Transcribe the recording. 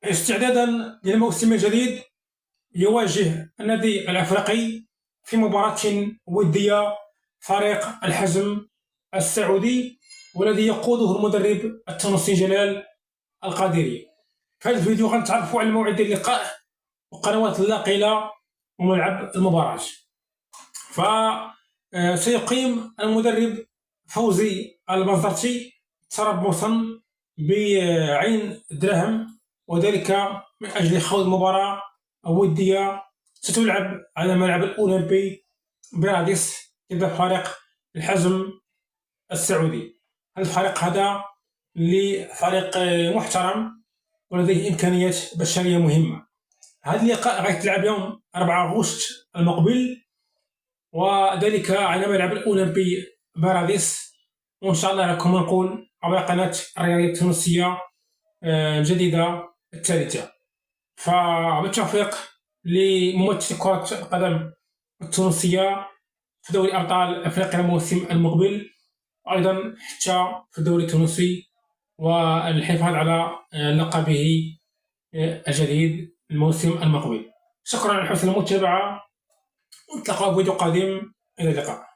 استعدادا للموسم الجديد، يواجه النادي الأفريقي في مباراة ودية فريق الحزم السعودي، والذي يقوده المدرب التونسي جلال القادري. في هذا الفيديو غنتعرفوا على موعد اللقاء وقنوات اللاقلة وملعب المباراة. فسيقيم المدرب فوزي البنزرتي تربصا بعين دراهم، وذلك من أجل خوض مباراة ودية ستلعب على ملعب الأولمبي براديس ضد فريق الحزم السعودي. الفريق هذا لفريق محترم ولديه إمكانيات بشرية مهمة. هذا اللقاء غيتلعب يوم 4 أغسطس المقبل، وذلك على ملعب الأولمبي باراديس، وإن شاء الله لكم نقول عبر قناة الرياضية التونسية الجديدة الثالثة. فبالتوفيق لممثل كرة القدم التونسية في دوري أبطال أفريقيا الموسم المقبل، وأيضا حتى في الدوري التونسي، والحفاظ على لقبه الجديد الموسم المقبل. شكرا على حسن المتابعة، ونتلاقاو في فيديو قادم. إلى اللقاء.